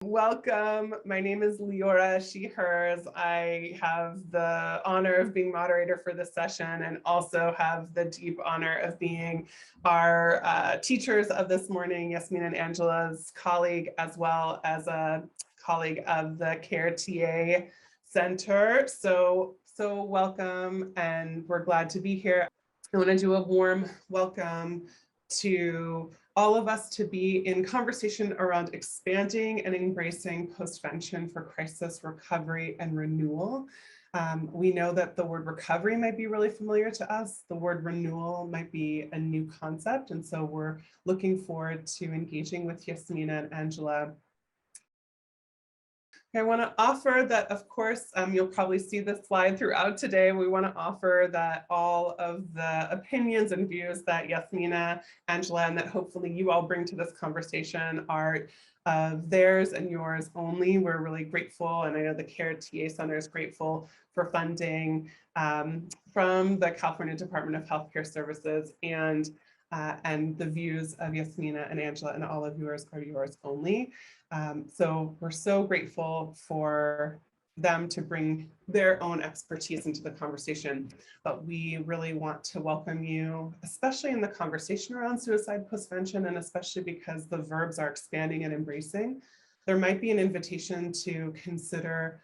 Welcome. My name is Leora, she, hers. I have the honor of being moderator for this session and also have the deep honor of being our teachers of this morning, Yasmina and Angela's colleague, as well as a colleague of the CARE TA Center. So welcome, and we're glad to be here. I want to do a warm welcome to all of us to be in conversation around expanding and embracing postvention for crisis recovery and renewal. We know that the word recovery might be really familiar to us. The word renewal might be a new concept. And so we're looking forward to engaging with Yasmina and Angela. I want to offer that, of course, you'll probably see this slide throughout today. We want to offer that all of the opinions and views that Yasmina, Angela, and that hopefully you all bring to this conversation are theirs and yours only. We're really grateful, and I know the CARE TA Center is grateful for funding from the California Department of Healthcare Services, and the views of Yasmina and Angela and all of yours are yours only. So we're so grateful for them to bring their own expertise into the conversation, but we really want to welcome you, especially in the conversation around suicide postvention, and especially because the verbs are expanding and embracing. There might be an invitation to consider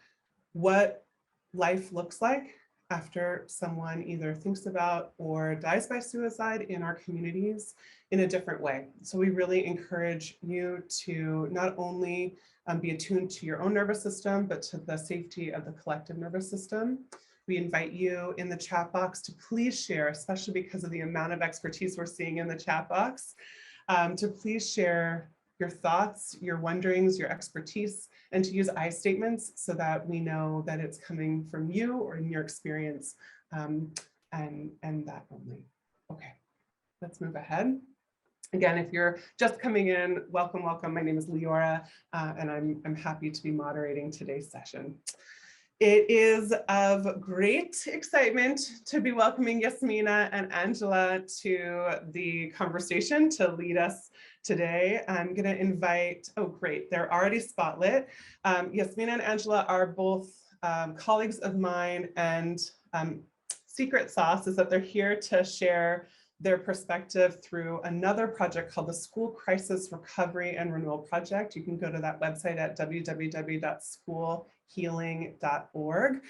what life looks like after someone either thinks about or dies by suicide in our communities in a different way. So we really encourage you to not only be attuned to your own nervous system, but to the safety of the collective nervous system. We invite you in the chat box to please share, especially because of the amount of expertise we're seeing in the chat box, to please share your thoughts, your wonderings, your expertise, and to use I statements so that we know that it's coming from you or in your experience, and that only. Okay, let's move ahead. Again, if you're just coming in, welcome, welcome. My name is Leora, and I'm happy to be moderating today's session. It is of great excitement to be welcoming Yasmina and Angela to the conversation to lead us today. I'm going to invite, oh great, they're already spotlit. Yasmina and Angela are both colleagues of mine, and secret sauce is that they're here to share their perspective through another project called the School Crisis Recovery and Renewal Project. You can go to that website at www.schoolhealing.org.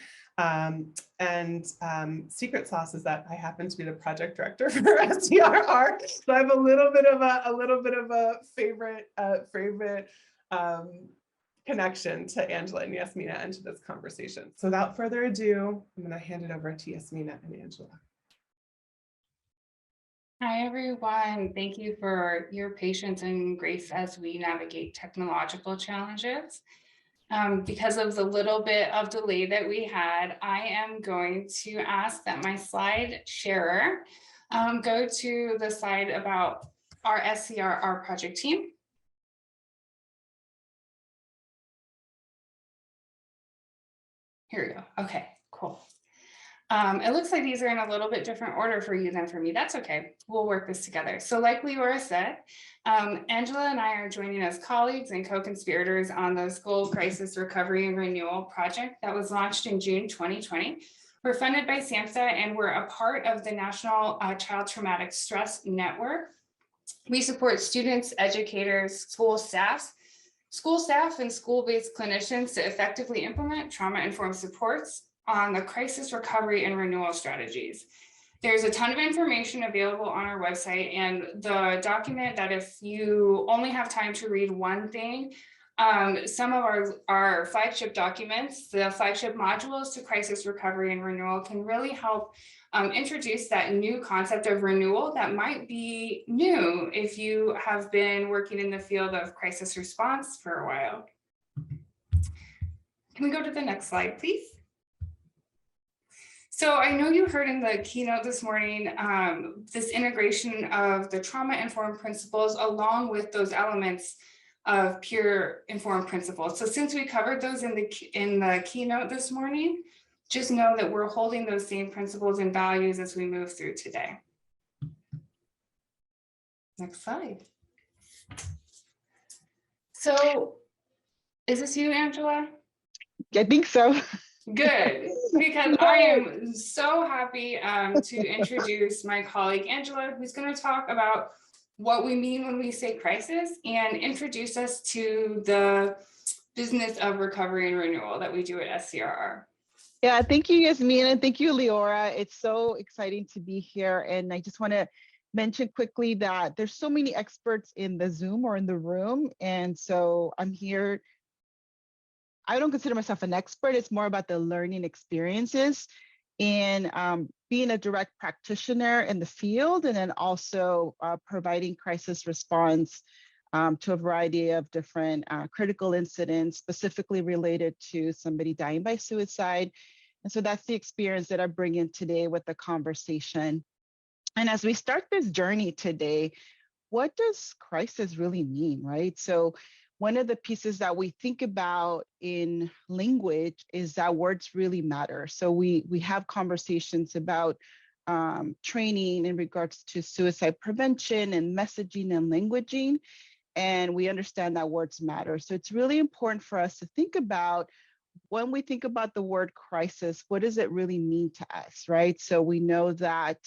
Secret sauce is that I happen to be the project director for SDRR, so I have a little bit of a favorite connection to Angela and Yasmina and to this conversation. So without further ado, I'm going to hand it over to Yasmina and Angela. Hi, everyone. Thank you for your patience and grace as we navigate technological challenges. Because of the little bit of delay that we had, I am going to ask that my slide sharer go to the slide about our SCRR project team. Here we go. Okay, cool. It looks like these are in a little bit different order for you than for me. That's okay. We'll work this together. So like Leora said, Angela and I are joining as colleagues and co-conspirators on the School Crisis Recovery and Renewal Project that was launched in June 2020. We're funded by SAMHSA, and we're a part of the National Child Traumatic Stress Network. We support students, educators, school staff, and school-based clinicians to effectively implement trauma-informed supports on the crisis recovery and renewal strategies. There's a ton of information available on our website, and the document that if you only have time to read one thing, some of our flagship documents, the flagship modules to crisis recovery and renewal, can really help introduce that new concept of renewal that might be new if you have been working in the field of crisis response for a while. Can we go to the next slide, please? So I know you heard in the keynote this morning, this integration of the trauma-informed principles along with those elements of peer informed principles. So since we covered those in the keynote this morning, just know that we're holding those same principles and values as we move through today. Next slide. So Is this you, Angela? I think so. Good, because I am so happy to introduce my colleague Angela, who's going to talk about what we mean when we say crisis and introduce us to the business of recovery and renewal that we do at SCRR. Yeah, thank you, Yasmin, and thank you, Leora. It's so exciting to be here. And I just want to mention quickly that there's so many experts in the Zoom or in the room. And so I'm here. I don't consider myself an expert. It's more about the learning experiences and being a direct practitioner in the field, and then also providing crisis response to a variety of different critical incidents, specifically related to somebody dying by suicide. And so that's the experience that I bring in today with the conversation. And as we start this journey today, what does crisis really mean, right? So one of the pieces that we think about in language is that words really matter. So we have conversations about training in regards to suicide prevention and messaging and languaging, and we understand that words matter. So it's really important for us to think about, when we think about the word crisis, what does it really mean to us, right? So we know that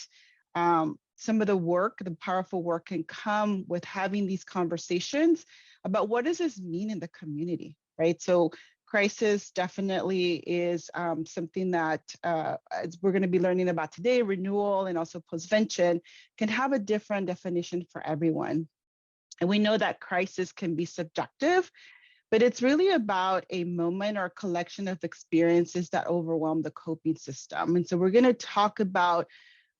some of the work, the powerful work, can come with having these conversations about what does this mean in the community, right? So crisis definitely is something that, as we're going to be learning about today, renewal and also postvention can have a different definition for everyone. And we know that crisis can be subjective, but it's really about a moment or a collection of experiences that overwhelm the coping system. And so we're going to talk about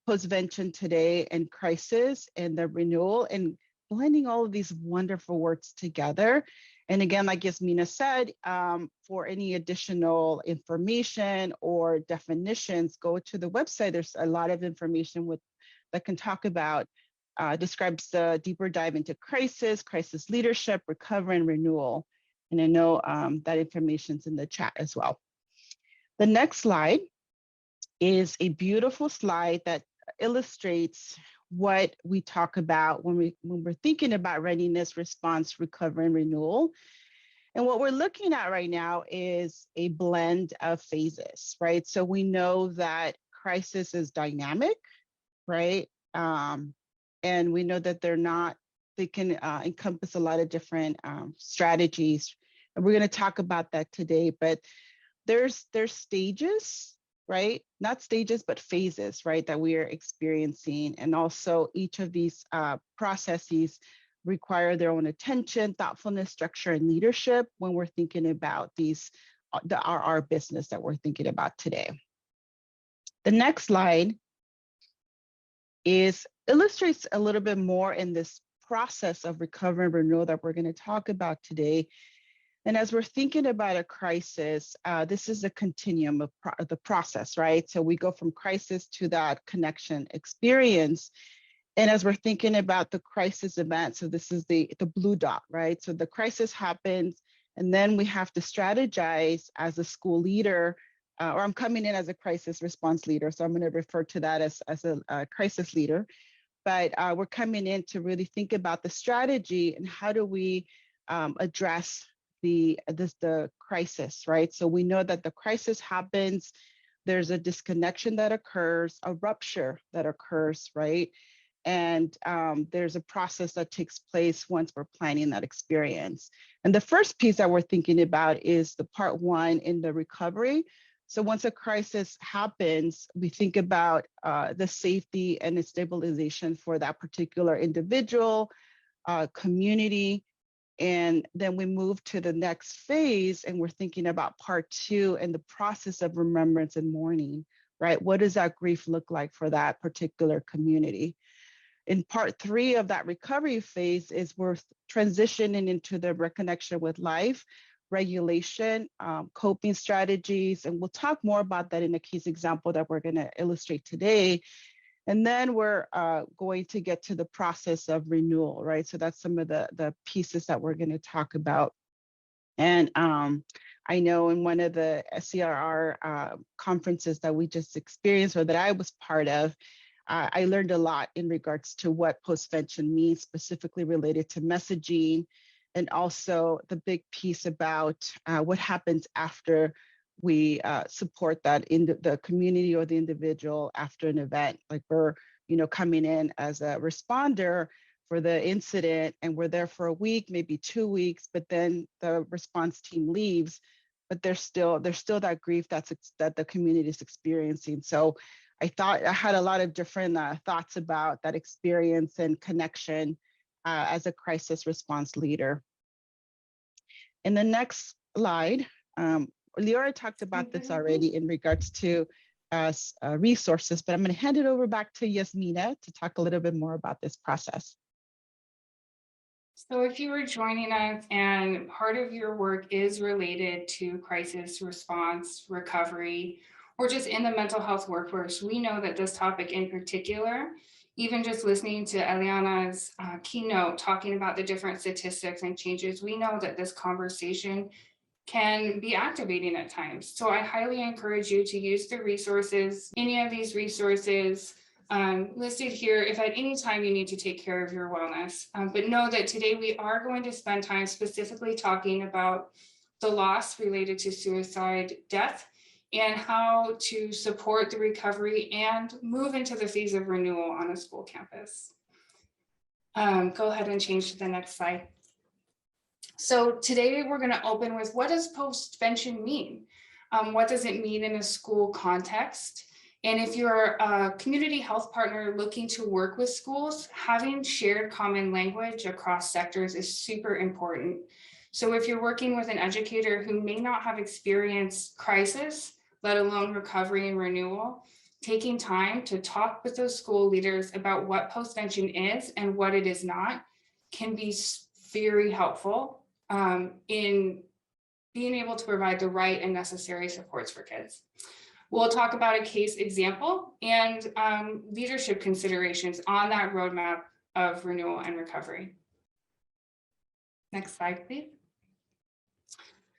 postvention today and crisis and the renewal and blending all of these wonderful words together. And again, like Yasmina said, for any additional information or definitions, go to the website. There's a lot of information that can talk about, describes the deeper dive into crisis leadership, recovery, and renewal. And I know that information's in the chat as well. The next slide is a beautiful slide that illustrates what we talk about when we're thinking about readiness, response, recovery, and renewal. And what we're looking at right now is a blend of phases, right? So we know that crisis is dynamic, right? And we know that they can encompass a lot of different strategies. And we're going to talk about that today, but there's stages, right? Not stages, but phases, right, that we are experiencing. And also each of these processes require their own attention, thoughtfulness, structure, and leadership when we're thinking about our business that we're thinking about today. The next slide illustrates a little bit more in this process of recovery and renewal that we're going to talk about today. And as we're thinking about a crisis, this is a continuum of the process, right? So we go from crisis to that connection experience. And as we're thinking about the crisis event, so this is the blue dot, right? So the crisis happens, and then we have to strategize as a school leader, or I'm coming in as a crisis response leader, so I'm going to refer to that as a crisis leader. But we're coming in to really think about the strategy and how do we address the crisis, right? So we know that the crisis happens, there's a disconnection that occurs, a rupture that occurs, right? And there's a process that takes place once we're planning that experience. And the first piece that we're thinking about is the part one in the recovery. So once a crisis happens, we think about the safety and the stabilization for that particular individual, community. And then we move to the next phase and we're thinking about part two and the process of remembrance and mourning, right? What does that grief look like for that particular community? In part three of that recovery phase is we're transitioning into the reconnection with life, regulation, coping strategies, and we'll talk more about that in a case example that we're going to illustrate today. And then we're going to get to the process of renewal, right? So that's some of the pieces that we're going to talk about. And I know in one of the SCRR conferences that we just experienced or that I was part of, I learned a lot in regards to what postvention means, specifically related to messaging and also the big piece about what happens after we support that in the community or the individual after an event. Like we're, coming in as a responder for the incident, and we're there for a week, maybe 2 weeks, but then the response team leaves, but there's still that grief that the community is experiencing. So I thought I had a lot of different thoughts about that experience and connection as a crisis response leader. In the next slide, Leora talked about this already in regards to resources, but I'm going to hand it over back to Yasmina to talk a little bit more about this process. So if you were joining us and part of your work is related to crisis response, recovery, or just in the mental health workforce, we know that this topic in particular, even just listening to Eliana's keynote talking about the different statistics and changes, we know that this conversation can be activating at times. So I highly encourage you to use the resources, any of these resources listed here, if at any time you need to take care of your wellness. But know that today we are going to spend time specifically talking about the loss related to suicide death and how to support the recovery and move into the phase of renewal on a school campus. Go ahead and change to the next slide. So today we're going to open with, what does postvention mean? What does it mean in a school context? And if you're a community health partner looking to work with schools, having shared common language across sectors is super important. So if you're working with an educator who may not have experienced crisis, let alone recovery and renewal, taking time to talk with those school leaders about what postvention is and what it is not can be very helpful in being able to provide the right and necessary supports for kids. We'll talk about a case example and leadership considerations on that roadmap of renewal and recovery. Next slide, please.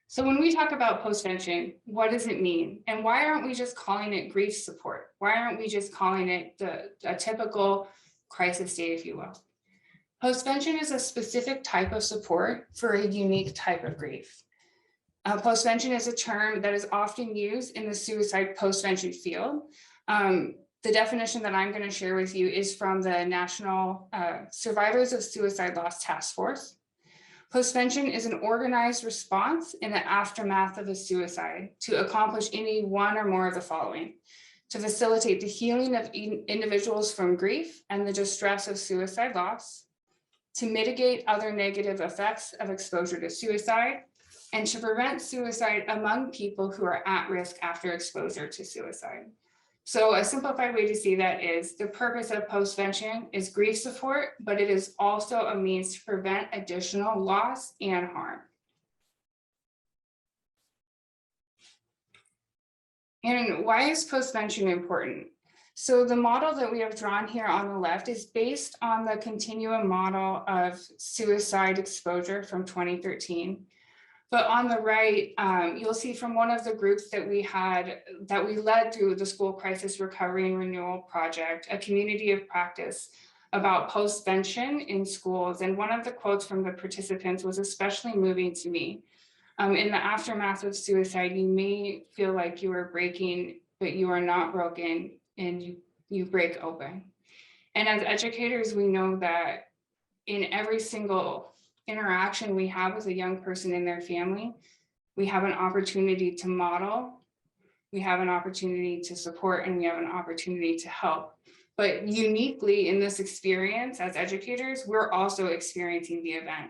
So when we talk about postvention, what does it mean? And why aren't we just calling it grief support? Why aren't we just calling it a typical crisis day, if you will? Postvention is a specific type of support for a unique type of grief. Postvention is a term that is often used in the suicide postvention field. The definition that I'm going to share with you is from the National Survivors of Suicide Loss Task Force. Postvention is an organized response in the aftermath of a suicide to accomplish any one or more of the following: to facilitate the healing of individuals from grief and the distress of suicide loss, to mitigate other negative effects of exposure to suicide, and to prevent suicide among people who are at risk after exposure to suicide. So a simplified way to see that is the purpose of postvention is grief support, but it is also a means to prevent additional loss and harm. And why is postvention important? So the model that we have drawn here on the left is based on the continuum model of suicide exposure from 2013. But on the right, you'll see from one of the groups that we led through the School Crisis Recovery and Renewal Project, a community of practice about postvention in schools. And one of the quotes from the participants was especially moving to me. In the aftermath of suicide, you may feel like you are breaking, but you are not broken, and you break open. And as educators, we know that in every single interaction we have with a young person and their family, we have an opportunity to model, we have an opportunity to support, and we have an opportunity to help. But uniquely in this experience as educators, we're also experiencing the event.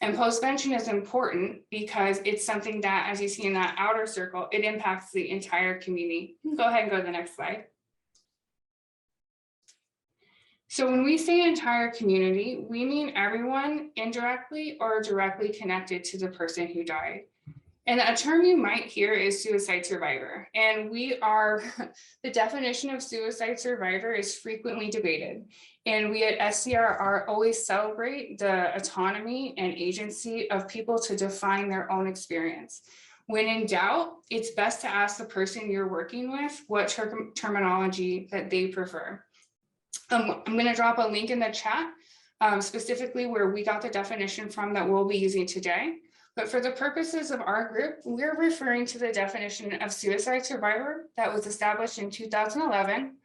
And postvention is important because it's something that, as you see in that outer circle, it impacts the entire community. Go ahead and go to the next slide. So when we say entire community, we mean everyone indirectly or directly connected to the person who died. And a term you might hear is suicide survivor. And the definition of suicide survivor is frequently debated. And we at SCRR always celebrate the autonomy and agency of people to define their own experience. When in doubt, it's best to ask the person you're working with what terminology that they prefer. I'm going to drop a link in the chat specifically where we got the definition from that we'll be using today. But for the purposes of our group, we're referring to the definition of suicide survivor that was established in 2011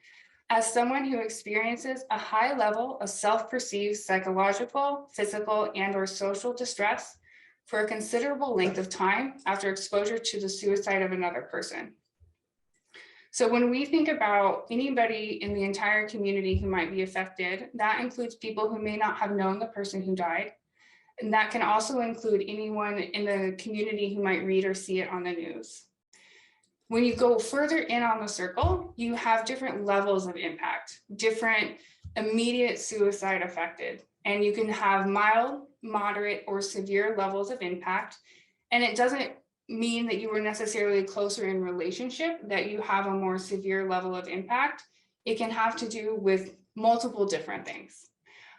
as someone who experiences a high level of self-perceived psychological, physical, and/or social distress for a considerable length of time after exposure to the suicide of another person. So when we think about anybody in the entire community who might be affected, that includes people who may not have known the person who died. And that can also include anyone in the community who might read or see it on the news. When you go further in on the circle, you have different levels of impact, different immediate suicide affected, and you can have mild, moderate, or severe levels of impact. And it doesn't mean that you were necessarily closer in relationship, that you have a more severe level of impact. It can have to do with multiple different things,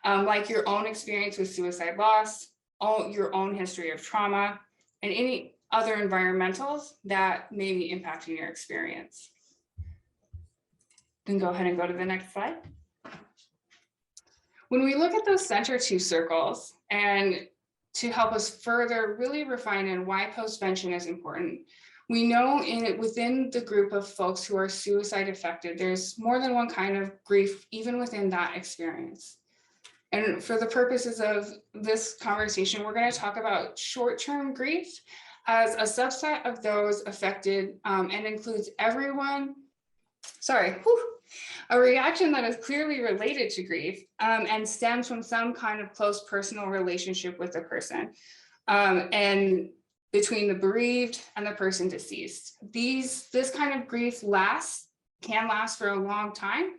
like your own experience with suicide loss, your own history of trauma, and any other environmentals that may be impacting your experience. Then go ahead and go to the next slide. When we look at those center two circles, and to help us further really refine in why postvention is important, we know within the group of folks who are suicide affected, there's more than one kind of grief, even within that experience. And for the purposes of this conversation, we're going to talk about short-term grief as a subset of those affected, and includes everyone, a reaction that is clearly related to grief, and stems from some kind of close personal relationship with the person, and between the bereaved and the person deceased. This kind of grief can last for a long time,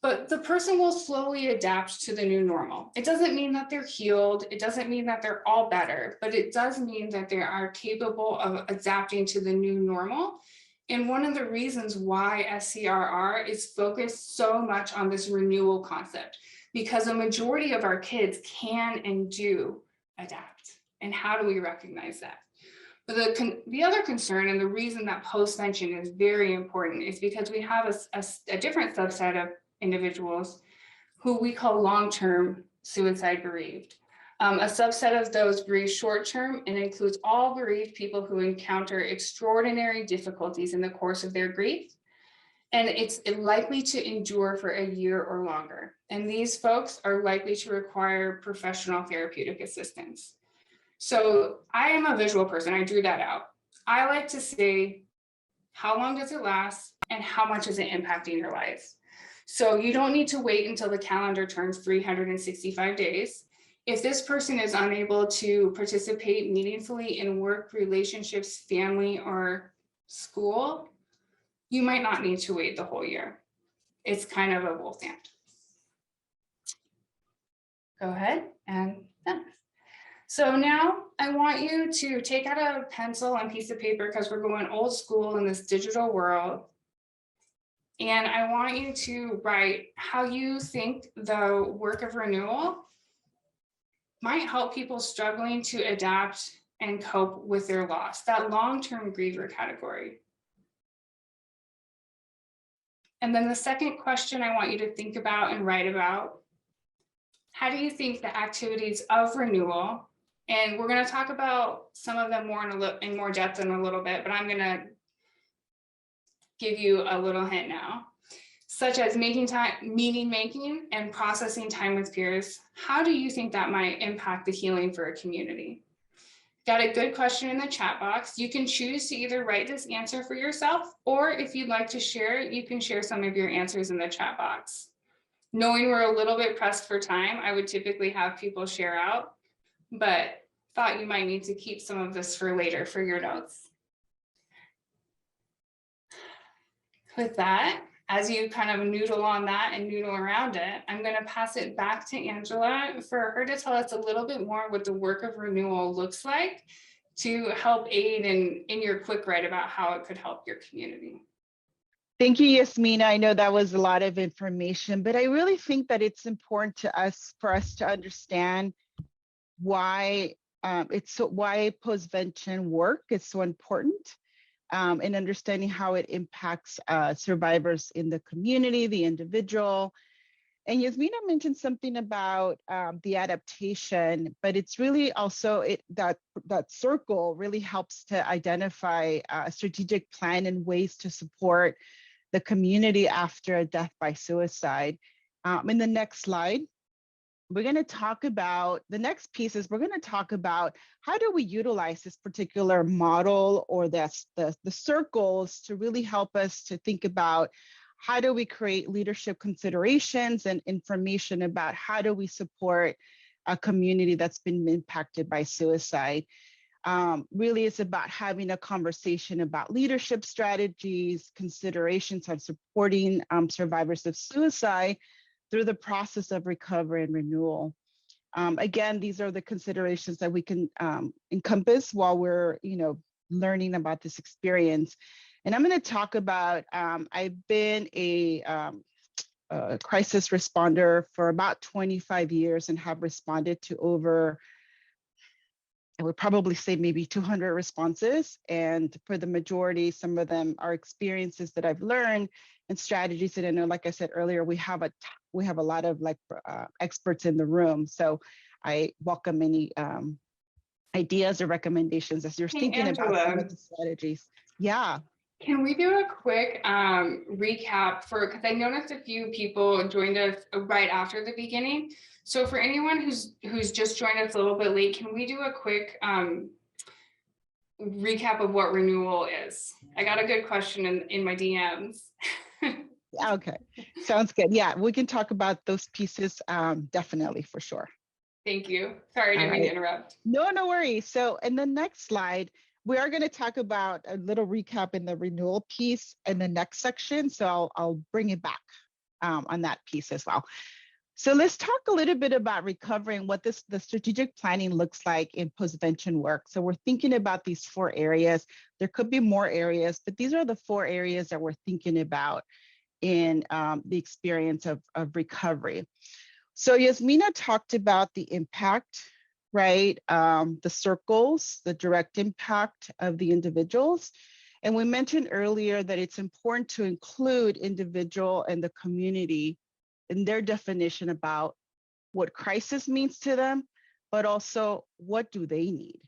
but the person will slowly adapt to the new normal. It doesn't mean that they're healed. It doesn't mean that they're all better, but it does mean that they are capable of adapting to the new normal. And one of the reasons why SCRR is focused so much on this renewal concept, because a majority of our kids can and do adapt. And how do we recognize that? But the other concern, and the reason that postvention is very important, is because we have a different subset of individuals who we call long-term suicide bereaved. A subset of those bereaved short-term, and includes all bereaved people who encounter extraordinary difficulties in the course of their grief. And it's likely to endure for a year or longer. And these folks are likely to require professional therapeutic assistance. So I am a visual person, I drew that out. I like to say, how long does it last and how much is it impacting your life? So you don't need to wait until the calendar turns 365 days. If this person is unable to participate meaningfully in work, relationships, family, or school, you might not need to wait the whole year. It's kind of a both and. Go ahead and done. So now I want you to take out a pencil and piece of paper, because we're going old school in this digital world. And I want you to write how you think the work of renewal might help people struggling to adapt and cope with their loss, that long-term griever category. And then the second question I want you to think about and write about, how do you think the activities of renewal, and we're going to talk about some of them more in more depth in a little bit, but I'm going to give you a little hint now, such as making time, meaning making, and processing time with peers. How do you think that might impact the healing for a community? Got a good question in the chat box. You can choose to either write this answer for yourself, or if you'd like to share it, you can share some of your answers in the chat box. Knowing we're a little bit pressed for time, I would typically have people share out, but thought you might need to keep some of this for later for your notes. With that, as you kind of noodle on that and noodle around it, I'm going to pass it back to Angela for her to tell us a little bit more what the work of renewal looks like to help aid in your quick write about how it could help your community. Thank you, Yasmina. I know that was a lot of information, but I really think that it's important for us to understand why why postvention work is so important. And understanding how it impacts survivors in the community, the individual. And Yasmina mentioned something about the adaptation, but it's really also that circle really helps to identify a strategic plan and ways to support the community after a death by suicide. In the next slide, we're going to talk about the next piece is we're going to talk about how do we utilize this particular model or the circles to really help us to think about how do we create leadership considerations and information about how do we support a community that's been impacted by suicide. Really it's about having a conversation about leadership strategies, considerations on supporting survivors of suicide through the process of recovery and renewal. Again, these are the considerations that we can encompass while we're, learning about this experience. And I'm going to talk about, I've been a crisis responder for about 25 years and have responded to over, I would probably say maybe 200 responses. And for the majority, some of them are experiences that I've learned and strategies that I know, like I said earlier, we have a lot of experts in the room. So I welcome any ideas or recommendations as you're thinking about some of the strategies. Yeah. Can we do a quick recap because I noticed a few people joined us right after the beginning. So for anyone who's just joined us a little bit late, can we do a quick recap of what renewal is? I got a good question in my DMs. Okay, sounds good. Yeah, we can talk about those pieces definitely for sure. Thank you. Sorry, I didn't mean to interrupt. No worries. So in the next slide, we are going to talk about a little recap in the renewal piece in the next section. So I'll bring it back on that piece as well. So let's talk a little bit about recovery and what the strategic planning looks like in postvention work. So we're thinking about these 4 areas. There could be more areas, but these are the 4 areas that we're thinking about in the experience of recovery. So Yasmina talked about the impact, right? The circles, the direct impact of the individuals. And we mentioned earlier that it's important to include individual and the community in their definition about what crisis means to them, but also what do they need,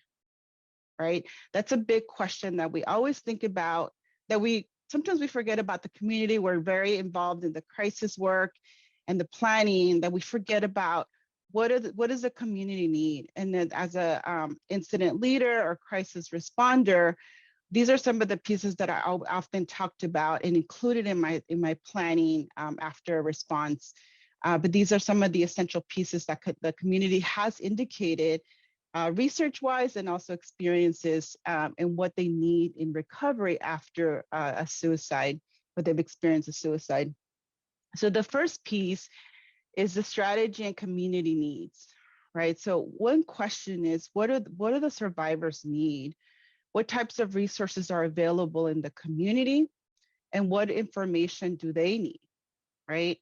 right? That's a big question that we always think about, that sometimes we forget about the community. We're very involved in the crisis work and the planning that we forget about what does the community need? And then as a incident leader or crisis responder, these are some of the pieces that I often talked about and included in my planning after a response. But these are some of the essential pieces that the community has indicated research-wise and also experiences and what they need in recovery after a suicide, what they've experienced a suicide. So the first piece is the strategy and community needs, right? So one question is, what do the survivors need? What types of resources are available in the community? And what information do they need, right?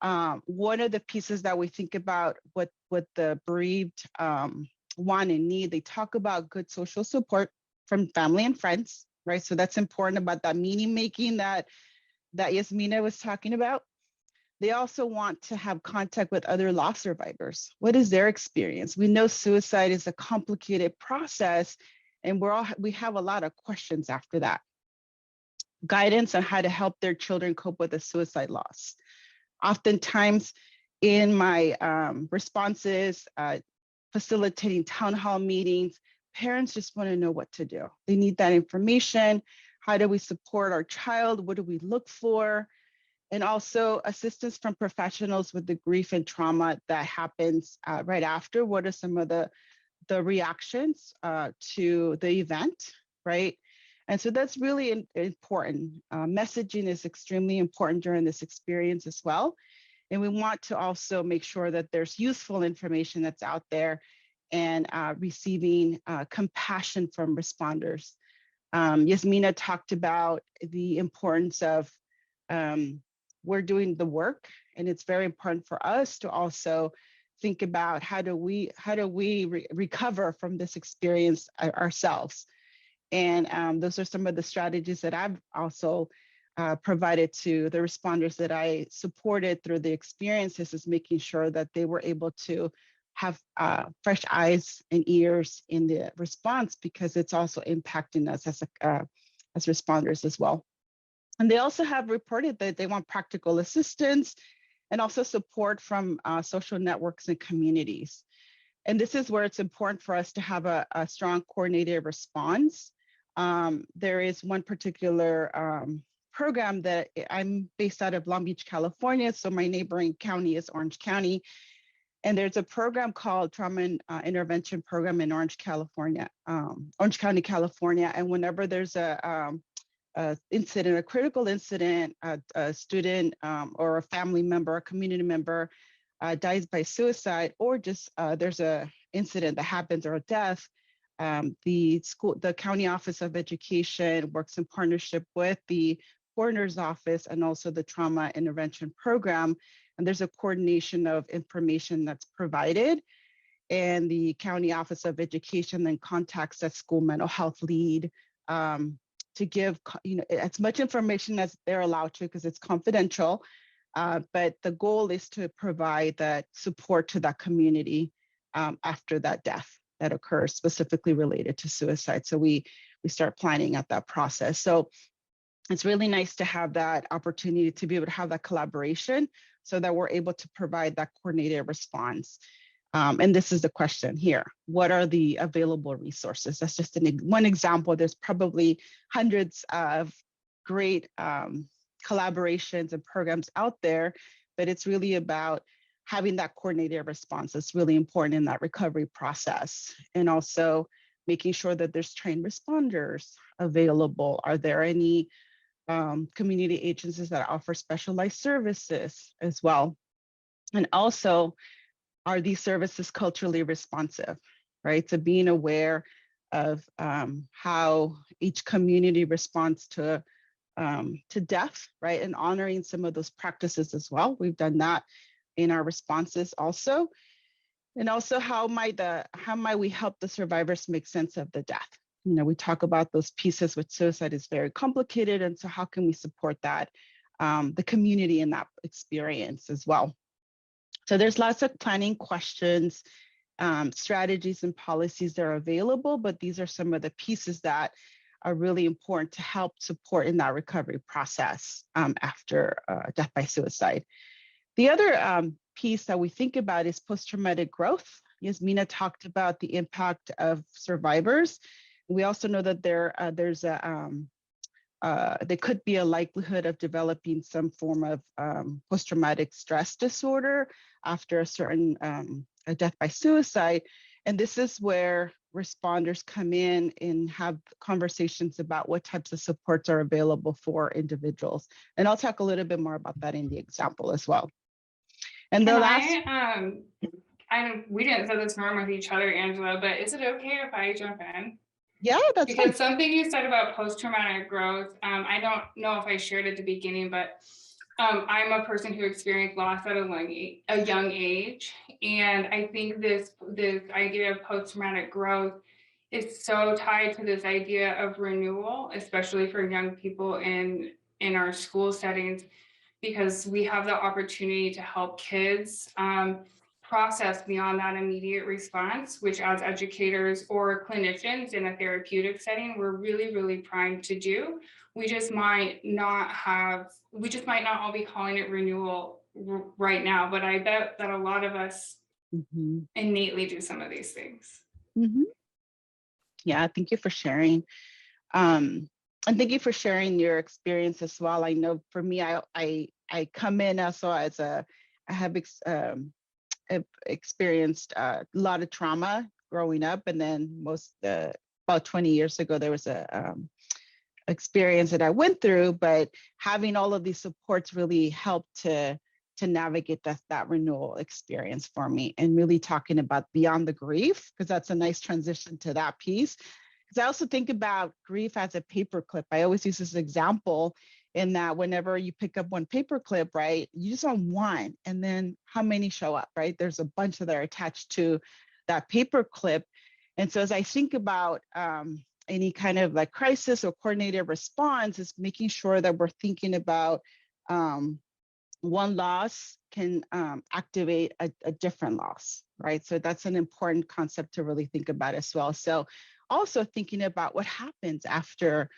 One of the pieces that we think about what the bereaved want and need, they talk about good social support from family and friends, right? So that's important about that meaning making that Yasmina was talking about. They also want to have contact with other loss survivors. What is their experience? We know suicide is a complicated process, and we have a lot of questions after that. Guidance on how to help their children cope with a suicide loss. Oftentimes in my responses, facilitating town hall meetings, parents just want to know what to do. They need that information. How do we support our child? What do we look for? And also assistance from professionals with the grief and trauma that happens right after. What are some of the reactions to the event, right? And so that's really important. Messaging is extremely important during this experience as well. And we want to also make sure that there's useful information that's out there and receiving compassion from responders. Yasmina talked about the importance of we're doing the work, and it's very important for us to also think about how do we recover from this experience ourselves. And those are some of the strategies that I've also provided to the responders that I supported through the experiences is making sure that they were able to have fresh eyes and ears in the response, because it's also impacting us as responders as well. And they also have reported that they want practical assistance and also support from social networks and communities. And this is where it's important for us to have a strong coordinated response. There is one particular program that I'm based out of Long Beach, California. So my neighboring county is Orange County. And there's a program called Trauma Intervention Program in Orange County, California. And whenever there's a incident, a critical incident, a student or a family member, a community member dies by suicide, or just there's a incident that happens or a death, the county office of education works in partnership with the coroner's office and also the trauma intervention program. And there's a coordination of information that's provided. And the county office of education then contacts that school mental health lead to give as much information as they're allowed to, because it's confidential. But the goal is to provide that support to that community after that death that occurs, specifically related to suicide. So we start planning at that process. So it's really nice to have that opportunity to be able to have that collaboration so that we're able to provide that coordinated response. And this is the question here. What are the available resources? That's just one example. There's probably hundreds of great collaborations and programs out there, but it's really about having that coordinated response. It's really important in that recovery process. And also making sure that there's trained responders available. Are there any community agencies that offer specialized services as well? And also, are these services culturally responsive, right? So being aware of how each community responds to death, right? And honoring some of those practices as well. We've done that in our responses also. And also how might we help the survivors make sense of the death? We talk about those pieces with suicide is very complicated. And so how can we support that, the community in that experience as well? So there's lots of planning questions, strategies and policies that are available, but these are some of the pieces that are really important to help support in that recovery process after death by suicide. The other piece that we think about is post-traumatic growth. Yasmina talked about the impact of survivors. We also know that there could be a likelihood of developing some form of post-traumatic stress disorder after a certain a death by suicide. And this is where responders come in and have conversations about what types of supports are available for individuals. And I'll talk a little bit more about that in the example as well. And the we didn't set this norm with each other, Angela, but is it okay if I jump in? Yeah, that's because fine. Something you said about post-traumatic growth, I don't know if I shared at the beginning, but I'm a person who experienced loss at a young age. And I think this idea of post-traumatic growth is so tied to this idea of renewal, especially for young people in our school settings, because we have the opportunity to help kids process beyond that immediate response, which as educators or clinicians in a therapeutic setting, we're really, really primed to do. We just might not all be calling it renewal right now, but I bet that a lot of us innately do some of these things. Yeah, thank you for sharing. And thank you for sharing your experience as well. I know for me, I come in also as I have experienced a lot of trauma growing up, and then about 20 years ago, there was a experience that I went through, but having all of these supports really helped to navigate that renewal experience for me, and really talking about beyond the grief, because that's a nice transition to that piece. Because I also think about grief as a paperclip. I always use this example in that whenever you pick up one paperclip, right, you just want one, and then how many show up, right? There's a bunch that are attached to that paperclip. And so as I think about any kind of like crisis or coordinated response is making sure that we're thinking about one loss can activate a different loss, right? So that's an important concept to really think about as well. So also thinking about what happens after,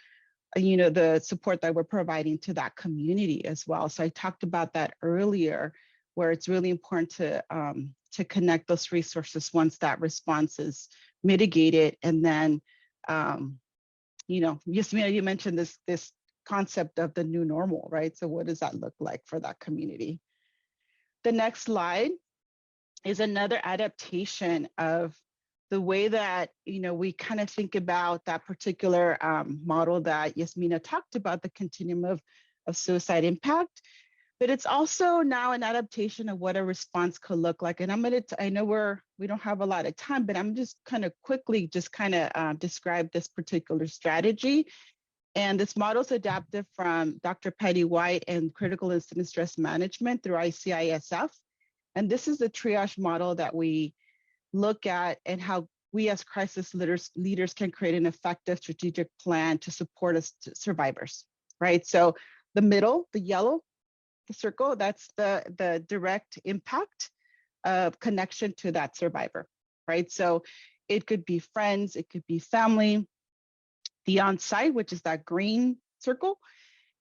the support that we're providing to that community as well. So I talked about that earlier, where it's really important to connect those resources once that response is mitigated. And then, Yasmina, you mentioned this concept of the new normal, right? So what does that look like for that community? The next slide is another adaptation of the way that, we kind of think about that particular model that Yasmina talked about, the continuum of suicide impact. But it's also now an adaptation of what a response could look like. And I know we don't have a lot of time, but I'm just kind of quickly describe this particular strategy. And this model is adapted from Dr. Patty White and Critical Incident Stress Management through ICISF. And this is the triage model that we look at and how we as crisis leaders can create an effective strategic plan to support us survivors, right? So the middle, the yellow, the circle, that's the direct impact of connection to that survivor, right? So it could be friends, it could be family. The on-site, which is that green circle,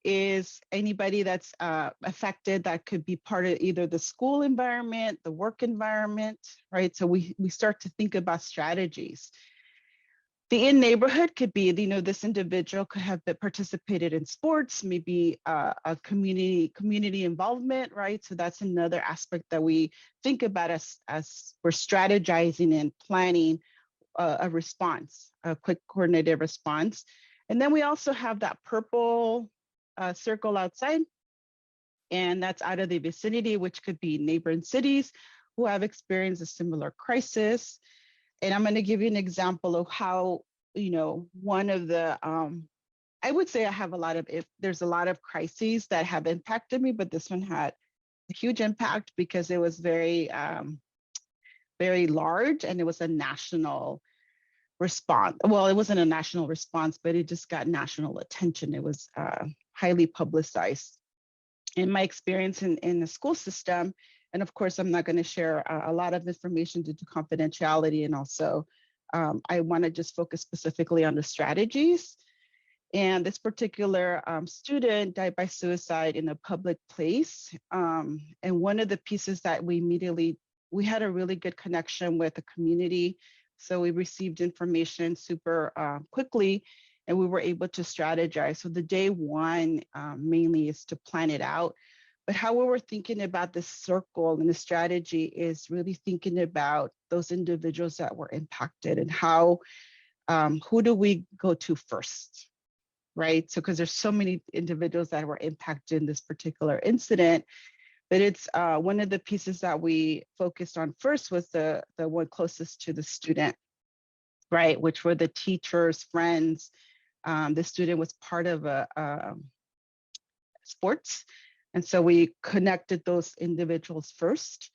is anybody that's affected that could be part of either the school environment, the work environment, right? So we start to think about strategies. The in-neighborhood could be, this individual could have participated in sports, maybe a community involvement, right? So that's another aspect that we think about as we're strategizing and planning a response, a quick coordinated response. And then we also have that purple circle outside, and that's out of the vicinity, which could be neighboring cities who have experienced a similar crisis. And I'm going to give you an example of how, one of the, I would say I have there's a lot of crises that have impacted me, but this one had a huge impact because it was very, very large, and it was a national response. Well, it wasn't a national response, but it just got national attention. It was highly publicized. In my experience in the school system, and of course, I'm not going to share a lot of information due to confidentiality, and also I want to just focus specifically on the strategies. And this particular student died by suicide in a public place. And one of the pieces that we had a really good connection with the community. So we received information super quickly, and we were able to strategize. So the day one mainly is to plan it out. But how we were thinking about this circle and the strategy is really thinking about those individuals that were impacted and how, who do we go to first, right? So because there's so many individuals that were impacted in this particular incident, but it's one of the pieces that we focused on first was the one closest to the student, right? Which were the teachers, friends. The student was part of a sports. And so we connected those individuals first.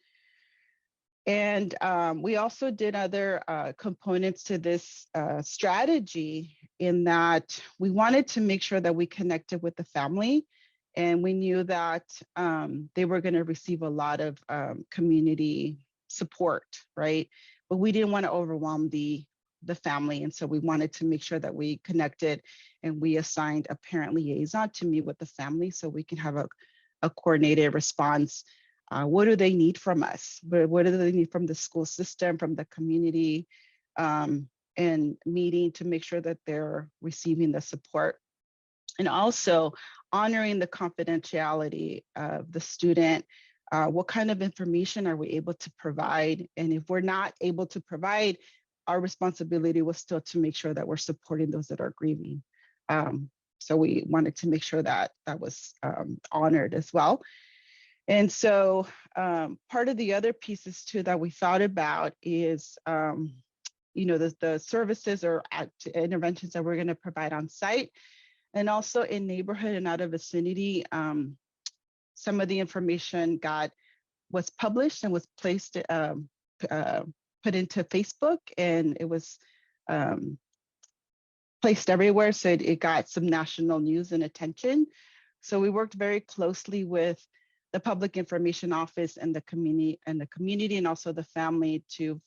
And we also did other components to this strategy in that we wanted to make sure that we connected with the family. And we knew that they were going to receive a lot of community support, right? But we didn't want to overwhelm the family. And so we wanted to make sure that we connected, and we assigned a parent liaison to meet with the family so we can have a coordinated response. What do they need from us? What do they need from the school system, from the community, and meeting to make sure that they're receiving the support. And also honoring the confidentiality of the student. What kind of information are we able to provide? And if we're not able to provide, our responsibility was still to make sure that we're supporting those that are grieving. So we wanted to make sure that that was honored as well. And so part of the other pieces too that we thought about is, the services or interventions that we're going to provide on site, and also in neighborhood and out of vicinity. Some of the information was published and was placed, put into Facebook, and it was placed everywhere, so it got some national news and attention. So we worked very closely with the Public Information Office and the community and also the family to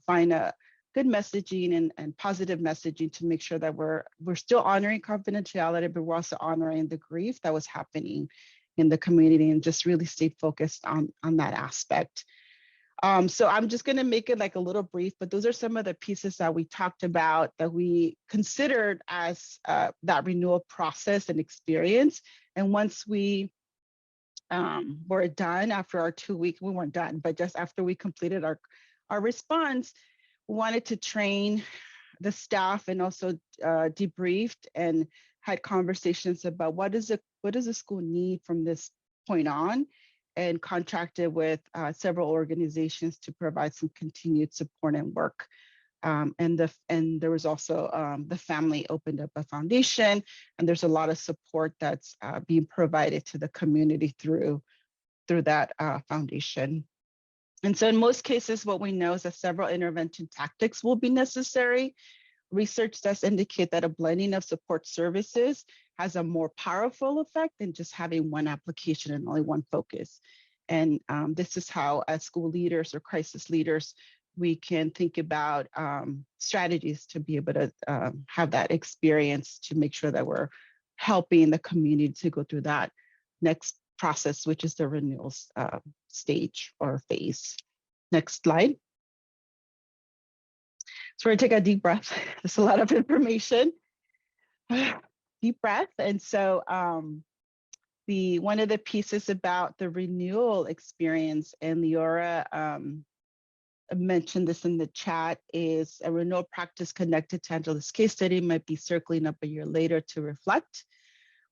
find a good messaging and positive messaging to make sure that we're still honoring confidentiality, but we're also honoring the grief that was happening in the community and just really stay focused on that aspect. So I'm just going to make it like a little brief, but those are some of the pieces that we talked about that we considered as that renewal process and experience. And once we were done after our 2 weeks, we weren't done, but just after we completed our response, we wanted to train the staff and also debriefed and had conversations about what does the school need from this point on, and contracted with several organizations to provide some continued support and work. And there was also the family opened up a foundation, and there's a lot of support that's being provided to the community through that foundation. And so in most cases, what we know is that several intervention tactics will be necessary. Research does indicate that a blending of support services has a more powerful effect than just having one application and only one focus. And this is how, as school leaders or crisis leaders, we can think about strategies to be able to have that experience to make sure that we're helping the community to go through that next process, which is the renewals stage or phase. Next slide. So we're gonna take a deep breath. There's a lot of information. Deep breath. And so one of the pieces about the renewal experience, and Leora mentioned this in the chat, is a renewal practice connected to Angela's case study might be circling up a year later to reflect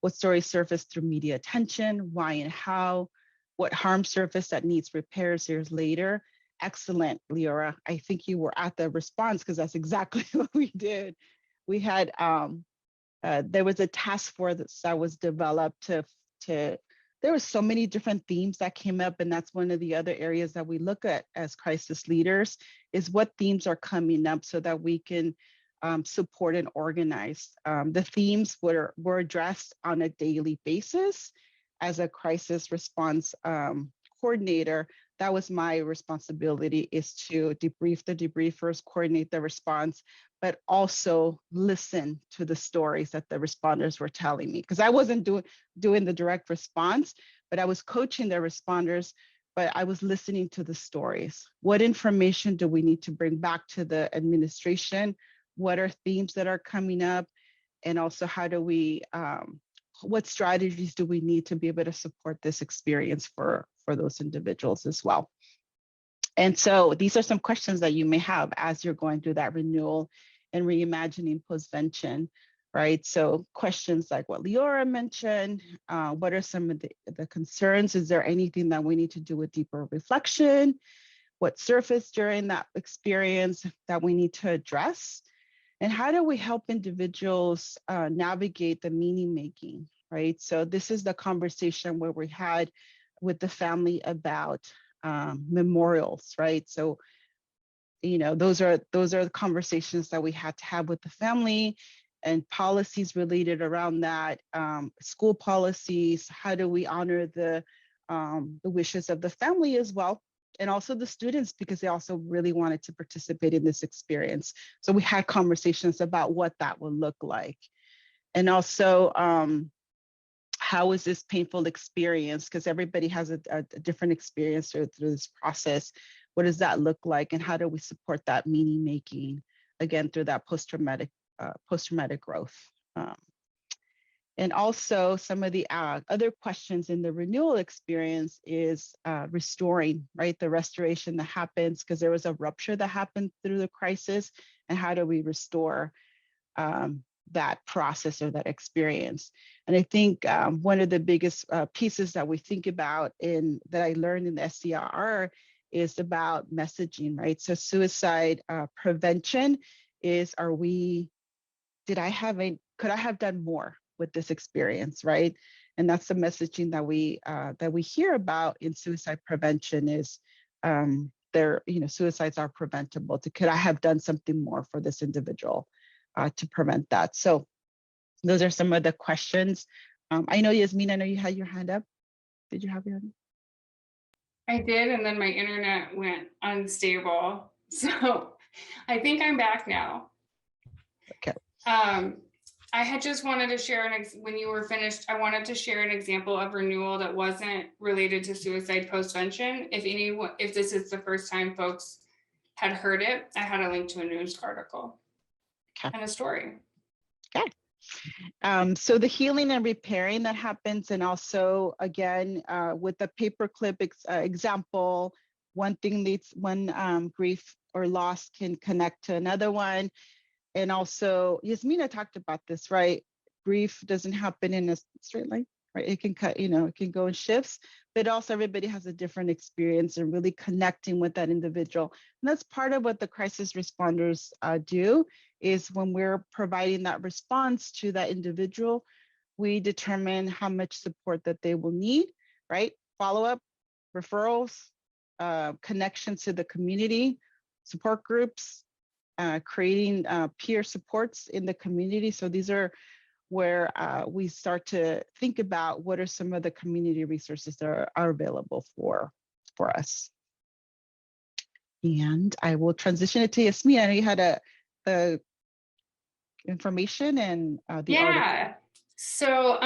what stories surfaced through media attention, why and how, what harm surfaced that needs repairs years later. Excellent, Leora. I think you were at the response because that's exactly what we did. We had, there was a task force that was developed to there was so many different themes that came up, and that's one of the other areas that we look at as crisis leaders, is what themes are coming up so that we can support and organize. The themes were addressed on a daily basis. As a crisis response coordinator, that was my responsibility, is to debrief the debriefers, coordinate the response, but also listen to the stories that the responders were telling me. Because I wasn't doing the direct response, but I was coaching the responders, but I was listening to the stories. What information do we need to bring back to the administration? What are themes that are coming up? And also, how do we, what strategies do we need to be able to support this experience for those individuals as well? And so these are some questions that you may have as you're going through that renewal and reimagining postvention, right? So questions like what Leora mentioned, what are some of the concerns? Is there anything that we need to do with deeper reflection? What surfaced during that experience that we need to address? And how do we help individuals navigate the meaning making, right? So this is the conversation where we had with the family about memorials, right? So, you know, those are the conversations that we had to have with the family, and policies related around that, school policies. How do we honor the wishes of the family as well, and also the students, because they also really wanted to participate in this experience. So we had conversations about what that would look like, and also how is this painful experience? Because everybody has a different experience through this process. What does that look like? And how do we support that meaning making, again, through that post-traumatic growth? And also some of the other questions in the renewal experience is restoring, right? The restoration that happens because there was a rupture that happened through the crisis, and how do we restore that process or that experience? And I think one of the biggest pieces that we think about that I learned in the SCRR is about messaging, right? So suicide prevention is, could I have done more with this experience, right? And that's the messaging that we hear about in suicide prevention is suicides are preventable. Could I have done something more for this individual? to prevent that. So those are some of the questions. I know, Yasmin, I know you had your hand up. Did you have your hand up? I did, and then my internet went unstable. So I think I'm back now. Okay. I had just wanted to share, when you were finished, I wanted to share an example of renewal that wasn't related to suicide postvention. If this is the first time folks had heard it, I had a link to a news article and a story. Okay. So the healing and repairing that happens, and also again with the paperclip example, one thing leads one grief or loss can connect to another one, and also Yasmina talked about this, right? Grief doesn't happen in a straight line, right? It can cut, it can go in shifts, but also everybody has a different experience and really connecting with that individual. And that's part of what the crisis responders do, is when we're providing that response to that individual, we determine how much support that they will need, right? Follow-up, referrals, connections to the community, support groups, creating peer supports in the community. So these are where we start to think about what are some of the community resources that are available for us. And I will transition it to Yasmin. I know you had the information and the article. So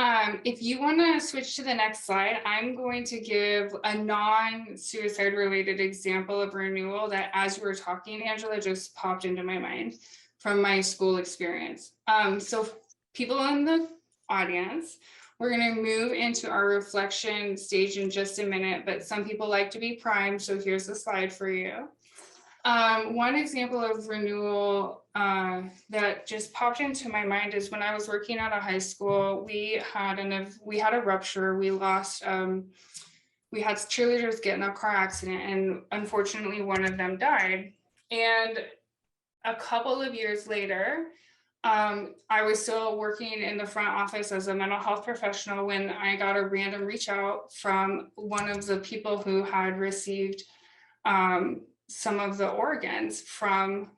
if you want to switch to the next slide, I'm going to give a non-suicide related example of renewal that, as you were talking, Angela, just popped into my mind from my school experience. So people in the audience, we're going to move into our reflection stage in just a minute, but some people like to be primed, so here's the slide for you. One example of renewal that just popped into my mind is when I was working at a high school, we had a rupture. We lost, we had cheerleaders get in a car accident, and unfortunately one of them died. And a couple of years later, I was still working in the front office as a mental health professional when I got a random reach out from one of the people who had received some of the organs from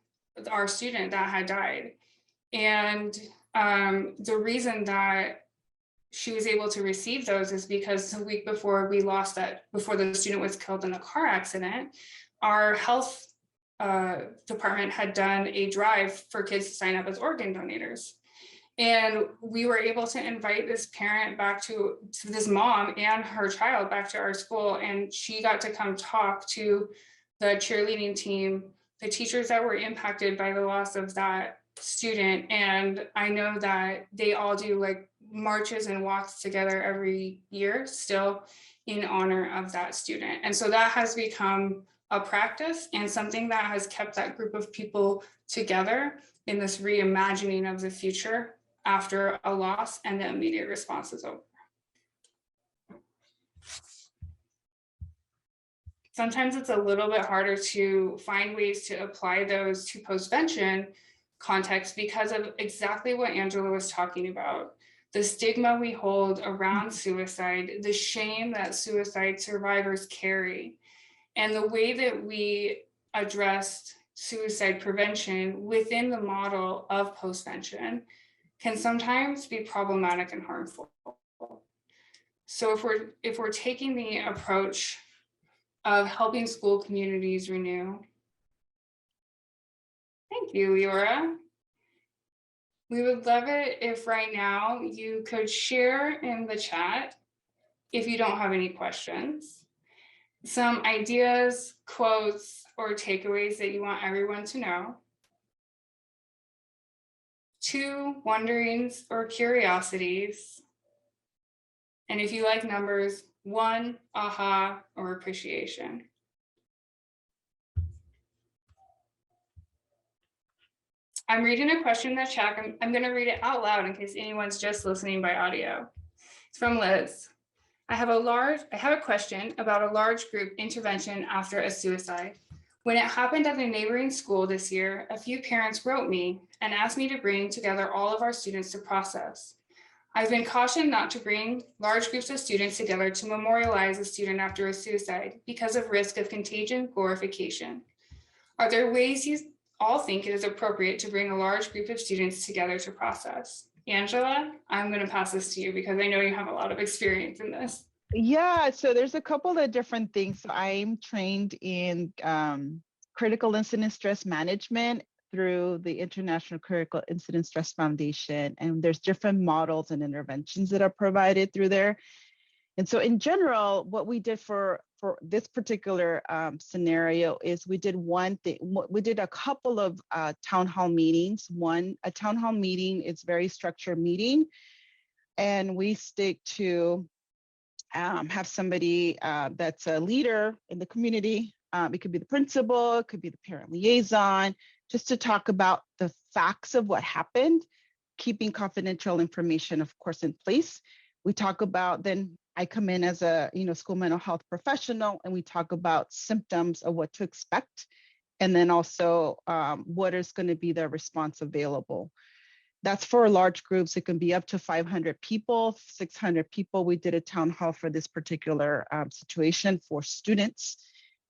our student that had died. And the reason that she was able to receive those is because the week before before the student was killed in a car accident, our health department had done a drive for kids to sign up as organ donators. And we were able to invite this parent back to this mom and her child back to our school. And she got to come talk to the cheerleading team, the teachers that were impacted by the loss of that student. And I know that they all do like marches and walks together every year still in honor of that student. And so that has become a practice and something that has kept that group of people together in this reimagining of the future after a loss and the immediate response is over. Sometimes it's a little bit harder to find ways to apply those to postvention context because of exactly what Angela was talking about. The stigma we hold around suicide, the shame that suicide survivors carry, and the way that we addressed suicide prevention within the model of postvention can sometimes be problematic and harmful. So if we're taking the approach of helping school communities renew. Thank you, Leora. We would love it if right now you could share in the chat, if you don't have any questions, some ideas, quotes, or takeaways that you want everyone to know. 2 wonderings or curiosities. And if you like numbers, 1 aha or appreciation. I'm reading a question in the chat. I'm going to read it out loud in case anyone's just listening by audio. It's from Liz. I have a question about a large group intervention after a suicide. When it happened at a neighboring school this year, a few parents wrote me and asked me to bring together all of our students to process. I've been cautioned not to bring large groups of students together to memorialize a student after a suicide because of risk of contagion glorification. Are there ways you all think it is appropriate to bring a large group of students together to process. Angela, I'm going to pass this to you because I know you have a lot of experience in this. Yeah, so there's a couple of different things. So I'm trained in critical incident stress management through the International Critical Incident Stress Foundation. And there's different models and interventions that are provided through there. And so in general, what we did for this particular scenario is we did one thing. We did a couple of town hall meetings. A town hall meeting is very structured meeting. And we stick to have somebody that's a leader in the community. It could be the principal, it could be the parent liaison, just to talk about the facts of what happened, keeping confidential information, of course, in place. We talk about, then I come in as a school mental health professional, and we talk about symptoms of what to expect, and then also what is going to be the response available. That's for large groups. It can be up to 500 people, 600 people. We did a town hall for this particular situation for students.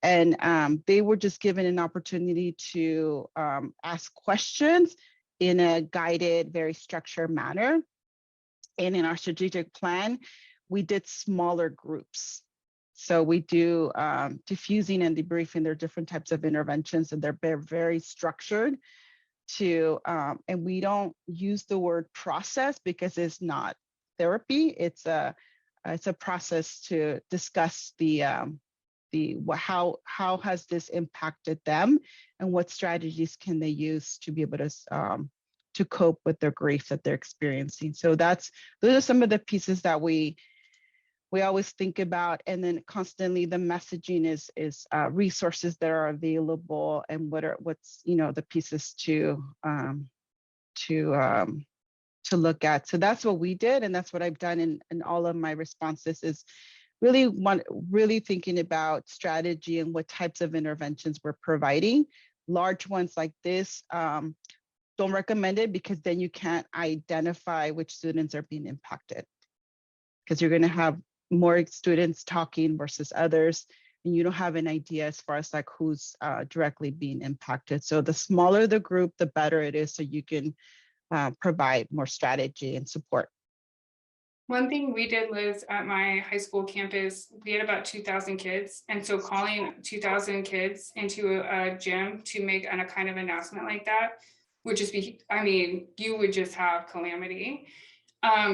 And they were just given an opportunity to ask questions in a guided, very structured manner. And in our strategic plan, we did smaller groups. So we do diffusing and debriefing. There are different types of interventions, and they're very structured. And we don't use the word process because it's not therapy. It's a process to discuss how has this impacted them, and what strategies can they use to be able to cope with their grief that they're experiencing. So those are some of the pieces that we always think about. And then constantly the messaging is resources that are available, and what's the pieces to look at. So that's what we did, and that's what I've done in all of my responses, is really thinking about strategy and what types of interventions we're providing. Large ones like this, don't recommend it, because then you can't identify which students are being impacted, because you're going to have more students talking versus others, and you don't have an idea as far as like who's directly being impacted. So the smaller the group, the better it is, so you can provide more strategy and support. One thing we did was at my high school campus, we had about 2,000 kids. And so calling 2,000 kids into a gym to make a kind of announcement like that would just be, you would just have calamity.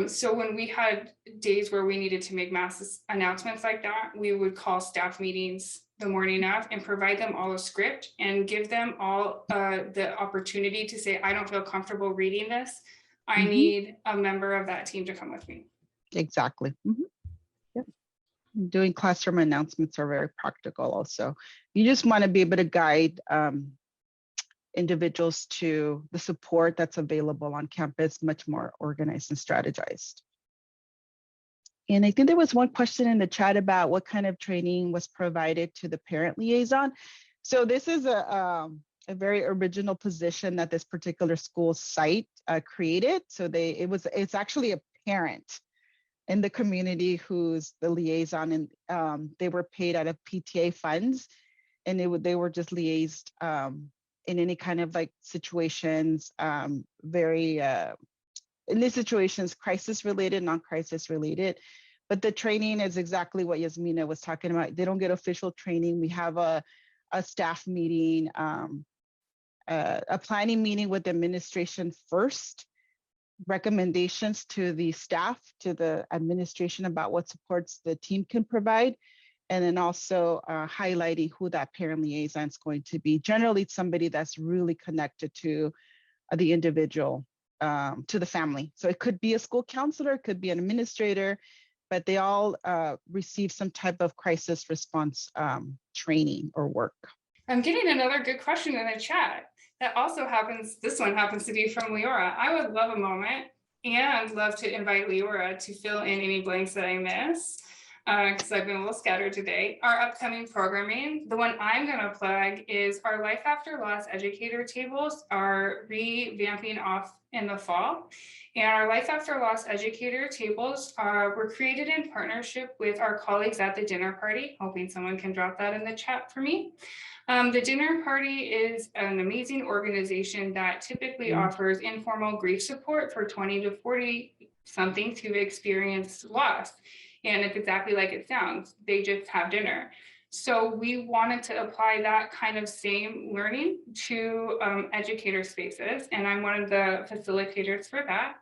So when we had days where we needed to make mass announcements like that, we would call staff meetings the morning of and provide them all a script and give them all the opportunity to say, I don't feel comfortable reading this. I need a member of that team to come with me. Exactly. Yep. Doing classroom announcements are very practical also. You just want to be able to guide individuals to the support that's available on campus, much more organized and strategized. And I think there was one question in the chat about what kind of training was provided to the parent liaison. So this is a very original position that this particular school site created. So it's actually a parent in the community who's the liaison, and they were paid out of PTA funds, and they were just liaised in any kind of like situations, in these situations, crisis related, non-crisis related. But the training is exactly what Yasmina was talking about. They don't get official training. We have a staff meeting, a planning meeting with the administration first, recommendations to the staff, to the administration about what supports the team can provide, and then also highlighting who that parent liaison is going to be. Generally, it's somebody that's really connected to the individual, to the family. So it could be a school counselor, it could be an administrator, but they all receive some type of crisis response training or work. I'm getting another good question in the chat. That also happens, this one happens to be from Leora. I would love a moment and love to invite Leora to fill in any blanks that I miss. because I've been a little scattered today. Our upcoming programming, the one I'm going to plug is our Life After Loss educator tables are revamping off in the fall. And our Life After Loss educator tables were created in partnership with our colleagues at the dinner party, hoping someone can drop that in the chat for me. The dinner party is an amazing organization that typically offers informal grief support for 20 to 40 somethings who've experienced loss. And it's exactly like it sounds, they just have dinner. So we wanted to apply that kind of same learning to educator spaces. And I'm one of the facilitators for that.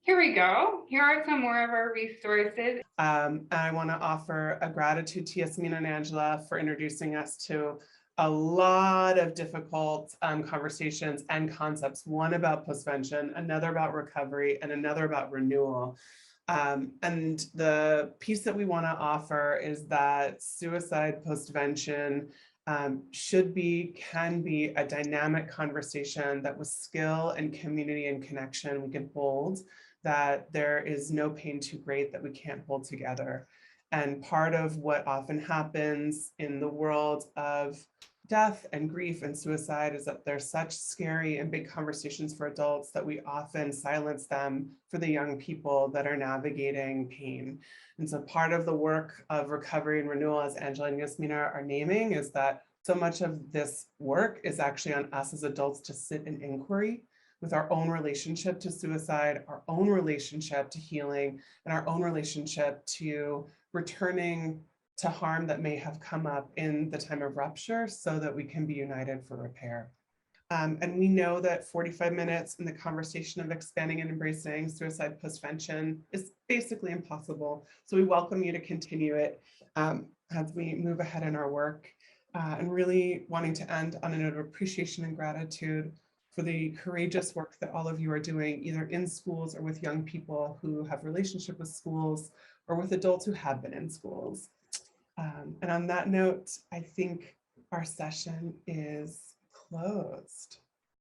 Here we go. Here are some more of our resources. I want to offer a gratitude to Yasmina and Angela for introducing us to a lot of difficult conversations and concepts, one about postvention, another about recovery, and another about renewal. And the piece that we want to offer is that suicide postvention can be a dynamic conversation that with skill and community and connection we can hold, that there is no pain too great that we can't hold together. And part of what often happens in the world of death and grief and suicide is that there's such scary and big conversations for adults that we often silence them for the young people that are navigating pain. And so part of the work of recovery and renewal, as Angela and Yasmina are naming, is that so much of this work is actually on us as adults to sit in inquiry with our own relationship to suicide, our own relationship to healing, and our own relationship to returning to harm that may have come up in the time of rupture so that we can be united for repair. And we know that 45 minutes in the conversation of expanding and embracing suicide postvention is basically impossible. So we welcome you to continue it as we move ahead in our work, and really wanting to end on a note of appreciation and gratitude for the courageous work that all of you are doing, either in schools or with young people who have relationship with schools or with adults who have been in schools. And on that note, I think our session is closed.